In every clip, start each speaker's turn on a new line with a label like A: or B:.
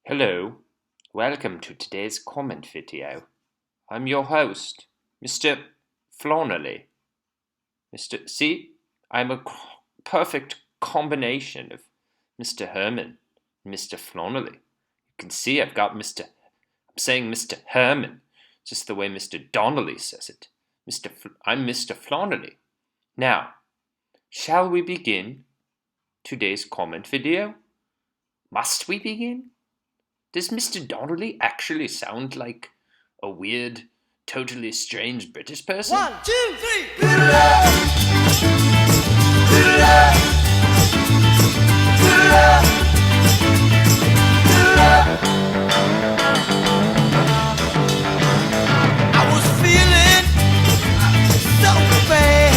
A: Hello, welcome to today's comment video. I'm your host, Mr. Flonnerly. See, I'm a perfect combination of Mr. Herman and Mr. Flonnerly. You can see I'm saying Mr. Herman, just the way Mr. Donnelly says it. I'm Mr. Flonnerly. Now, shall we begin today's comment video? Must we begin? Does Mr. Donnelly actually sound like a weird, totally strange British person?
B: 1, 2, 3. I was feeling so bad.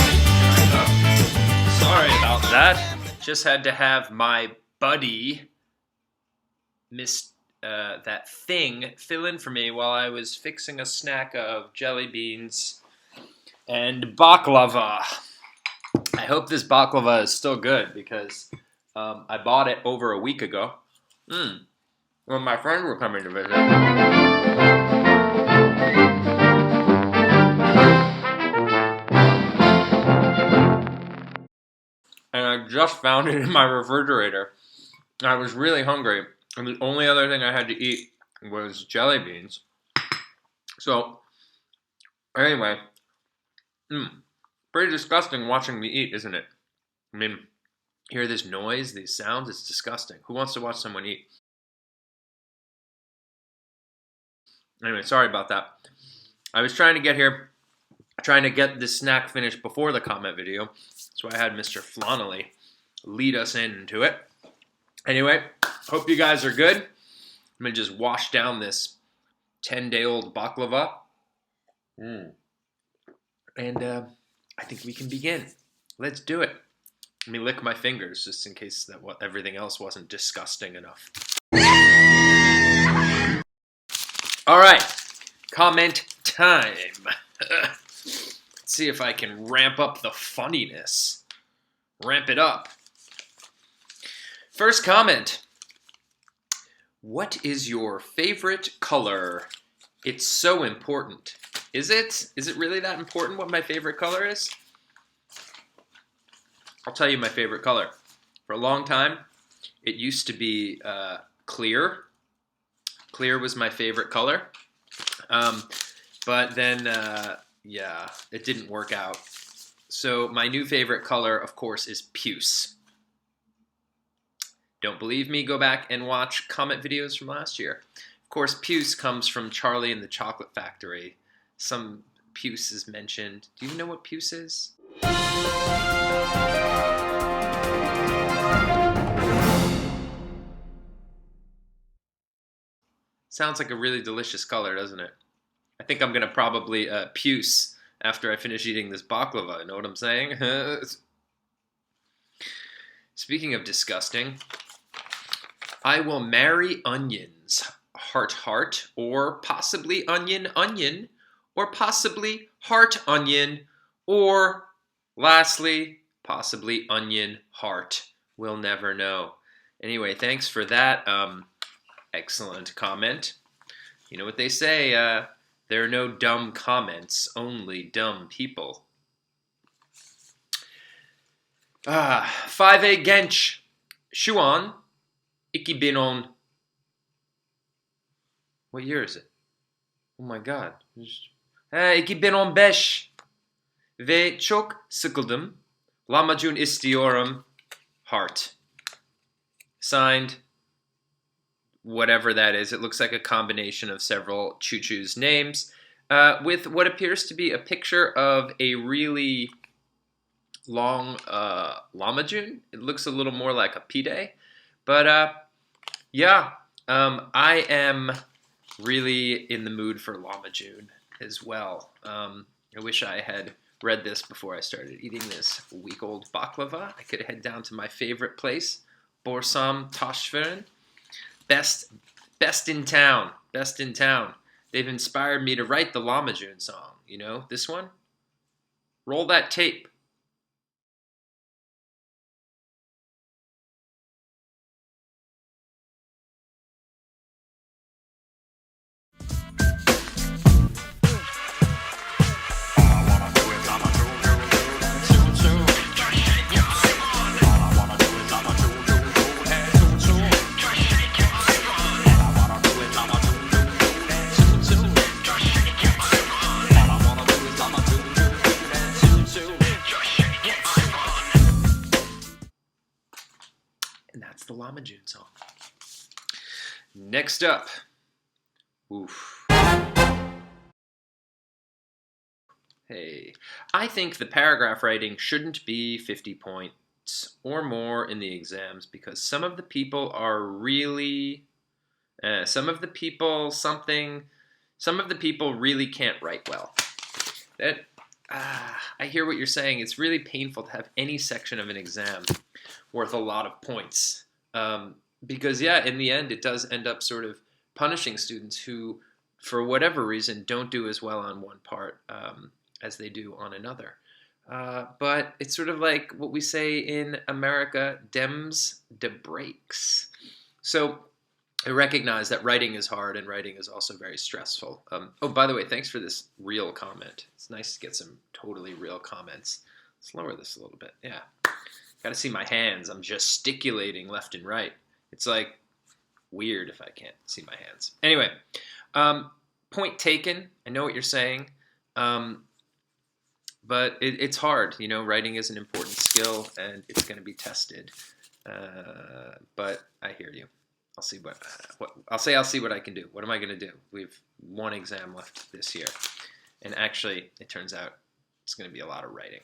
A: Sorry about that. Just had to have my buddy, that thing, fill in for me while I was fixing a snack of jelly beans and baklava. I hope this baklava is still good because I bought it over a week ago. When my friends were coming to visit. And I just found it in my refrigerator. I was really hungry, and the only other thing I had to eat was jelly beans. So, anyway, pretty disgusting watching me eat, isn't it? I mean, hear this noise, these sounds, it's disgusting. Who wants to watch someone eat? Anyway, sorry about that. I was trying to get this snack finished before the comment video, so I had Mr. Flonnelly lead us into it. Anyway, hope you guys are good. I'm going to just wash down this 10-day-old baklava. And I think we can begin. Let's do it. Let me lick my fingers just in case everything else wasn't disgusting enough. All right, comment time. Let's see if I can ramp up the funniness. Ramp it up. First comment. What is your favorite color? It's so important. Is it? Is it really that important what my favorite color is? I'll tell you my favorite color. For a long time, it used to be clear. Clear was my favorite color. But then, it didn't work out. So my new favorite color, of course, is puce. Don't believe me? Go back and watch comment videos from last year. Of course, puce comes from Charlie and the Chocolate Factory. Some puce is mentioned. Do you know what puce is? Sounds like a really delicious color, doesn't it? I think I'm going to probably puce after I finish eating this baklava. You know what I'm saying? Speaking of disgusting, I will marry onions, heart, heart, or possibly onion, onion, or possibly heart, onion, or lastly, possibly onion, heart. We'll never know. Anyway, thanks for that excellent comment. You know what they say, there are no dumb comments, only dumb people. 5A Genç. Şu an 2010. What year is it? Oh my god. 2015. Ve çok sıkıldım. Lahmacun istiyorum. Heart. Signed, whatever that is. It looks like a combination of several choo-choo's names, with what appears to be a picture of a really long lahmacun. It looks a little more like a pide, but I am really in the mood for lahmacun as well. I wish I had read this before I started eating this week-old baklava. I could head down to my favorite place, Borsam Taşfırın. Best in town. Best in town. They've inspired me to write the lahmacun song. You know, this one? Roll that tape. And that's the Llama June song. Next up. Oof. Hey. I think the paragraph writing shouldn't be 50 points or more in the exams because some of the people are really... some of the people really can't write well. I hear what you're saying. It's really painful to have any section of an exam worth a lot of points. Because, in the end, it does end up sort of punishing students who, for whatever reason, don't do as well on one part as they do on another. But it's sort of like what we say in America, Dems de breaks. So I recognize that writing is hard and writing is also very stressful. Oh, by the way, thanks for this real comment. It's nice to get some totally real comments. Let's lower this a little bit. Yeah. Got to see my hands. I'm gesticulating left and right. It's like weird if I can't see my hands. Anyway, point taken. I know what you're saying. But it's hard. Writing is an important skill and it's going to be tested. But I hear you. I'll see I'll see what I can do. What am I going to do? We have one exam left this year. And actually, it turns out it's going to be a lot of writing.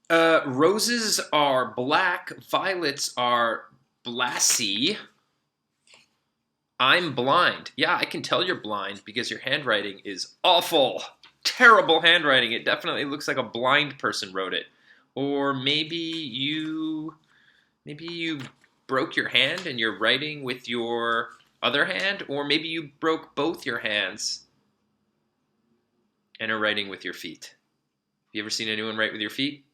A: Roses are black. Violets are blassy. I'm blind. Yeah, I can tell you're blind because your handwriting is awful. Terrible handwriting. It definitely looks like a blind person wrote it. Or maybe you broke your hand and you're writing with your other hand, or maybe you broke both your hands and are writing with your feet. Have you ever seen anyone write with your feet?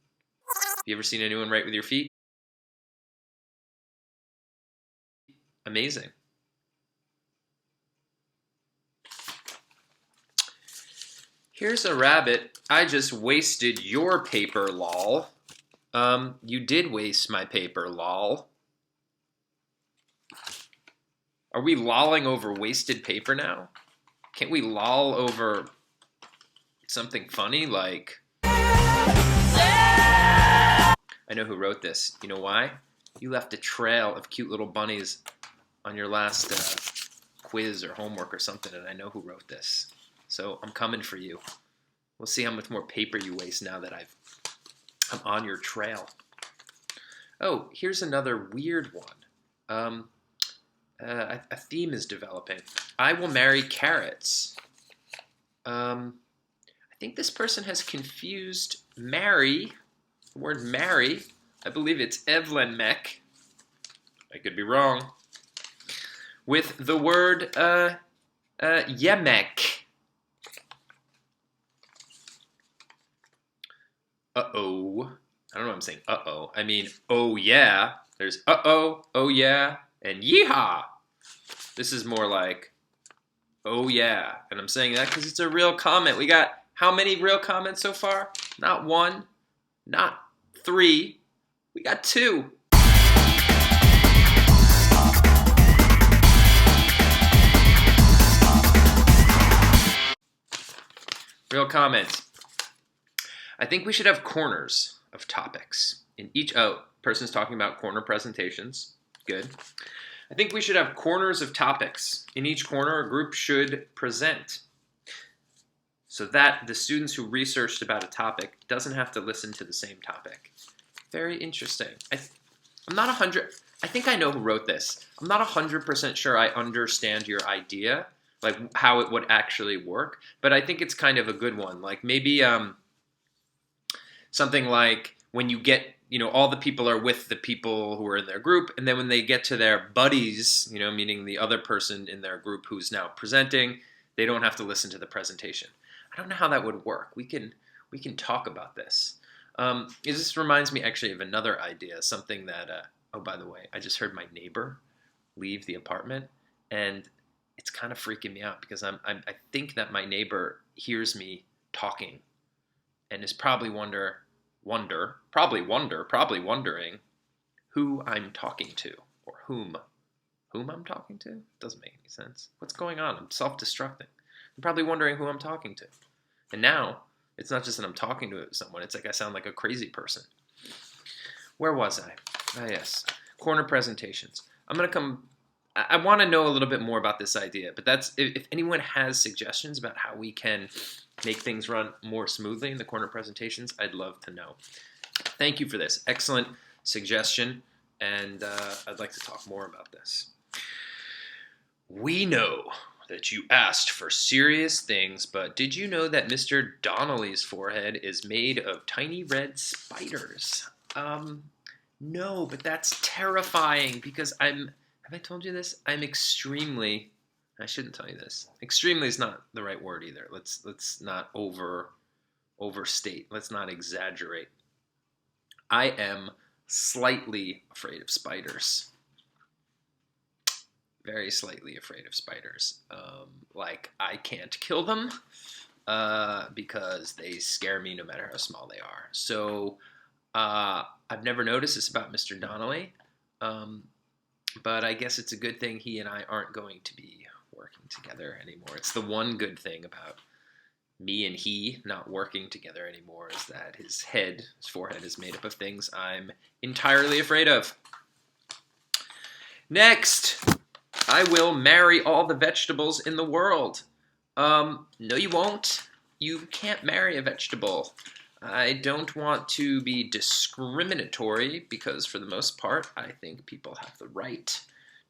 A: Amazing. Here's a rabbit. I just wasted your paper, lol. You did waste my paper, lol. Are we lolling over wasted paper now? Can't we loll over something funny like... I know who wrote this. You know why? You left a trail of cute little bunnies on your last quiz or homework or something, and I know who wrote this. So I'm coming for you. We'll see how much more paper you waste now that I'm on your trail. Oh, here's another weird one. A theme is developing. I will marry carrots. I think this person has confused marry, the word marry. I believe it's Evelyn Mech. I could be wrong. With the word yemek. Uh-oh. I don't know what I'm saying uh-oh. I mean, oh yeah. There's uh-oh, oh yeah, and yeehaw. This is more like, oh yeah. And I'm saying that because it's a real comment. We got how many real comments so far? Not one, not three. We got two. Real comments. I think we should have corners of topics. In each, person's talking about corner presentations. Good. I think we should have corners of topics. In each corner, a group should present so that the students who researched about a topic doesn't have to listen to the same topic. Very interesting. I'm not 100. I think I know who wrote this. I'm not 100% sure I understand your idea, like how it would actually work, but I think it's kind of a good one. Like maybe something like when you get, all the people are with the people who are in their group, and then when they get to their buddies, meaning the other person in their group who's now presenting, they don't have to listen to the presentation. I don't know how that would work. We can talk about this. This reminds me actually of another idea, something that, oh, by the way, I just heard my neighbor leave the apartment, and it's kind of freaking me out because I think that my neighbor hears me talking and is probably wondering who I'm talking to or whom I'm talking to. Doesn't make any sense. What's going on? I'm self-destructing. I'm probably wondering who I'm talking to. And now, it's not just that I'm talking to someone, it's like I sound like a crazy person. where was I? Ah, yes, corner presentations. I'm gonna come. I want to know a little bit more about this idea, but that's if anyone has suggestions about how we can make things run more smoothly in the corner presentations, I'd love to know. Thank you for this. Excellent suggestion, and I'd like to talk more about this. We know that you asked for serious things, but did you know that Mr. Donnelly's forehead is made of tiny red spiders? No, but that's terrifying because have I told you this? I shouldn't tell you this. Extremely is not the right word either. Let's not overstate. Let's not exaggerate. I am slightly afraid of spiders. Very slightly afraid of spiders. Like, I can't kill them because they scare me no matter how small they are. So I've never noticed this about Mr. Donnelly, but I guess it's a good thing he and I aren't going to be working together anymore. It's the one good thing about me and he not working together anymore is that his forehead is made up of things I'm entirely afraid of. Next, I will marry all the vegetables in the world. No, you won't. You can't marry a vegetable. I don't want to be discriminatory because, for the most part, I think people have the right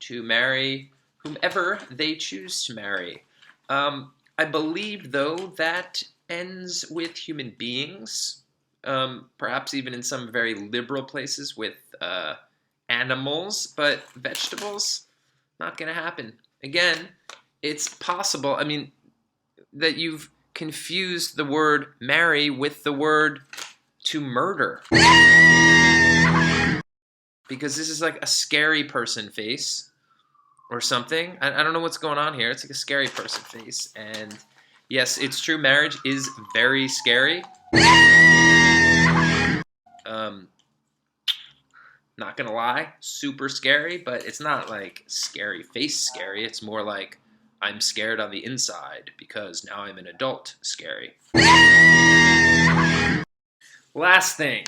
A: to marry whomever they choose to marry. I believe, though, that ends with human beings, perhaps even in some very liberal places with animals, but vegetables, not going to happen. Again, it's possible, that you've confused the word marry with the word to murder. Because this is like a scary person face or something. I don't know what's going on here. It's like a scary person face. And yes, it's true, marriage is very scary. Not gonna lie, super scary, but it's not like scary face scary. It's more like I'm scared on the inside because now I'm an adult scary. Last thing.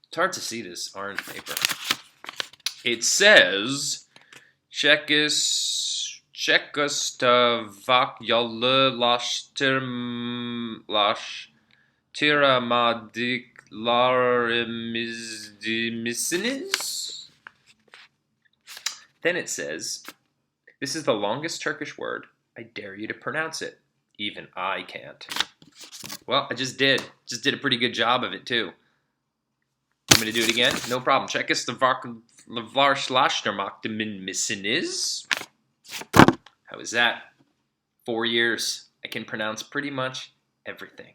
A: It's hard to see this orange paper. It says Czechoslovakialılaştırmadıklarımızdimisiniz. Then it says, this is the longest Turkish word. I dare you to pronounce it. Even I can't. Well, I just did. Just did a pretty good job of it, too. I'm going to do it again? No problem. Czechoslovakialılaştırmadıklarımızdimisiniz. How is that? 4 years. I can pronounce pretty much everything.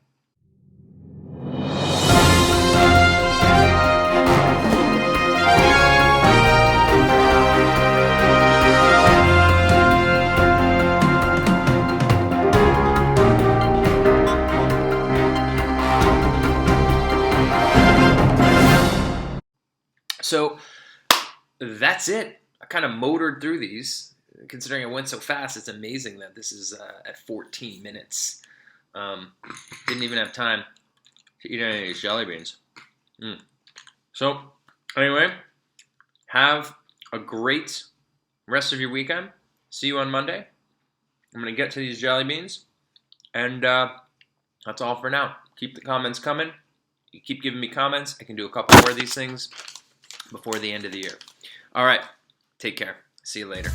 A: So that's it. I kind of motored through these. Considering I went so fast, it's amazing that this is at 14 minutes. Didn't even have time to eat any of these jelly beans. So, anyway, have a great rest of your weekend. See you on Monday. I'm going to get to these jelly beans. And that's all for now. Keep the comments coming. You keep giving me comments. I can do a couple more of these things before the end of the year. All right. Take care. See you later.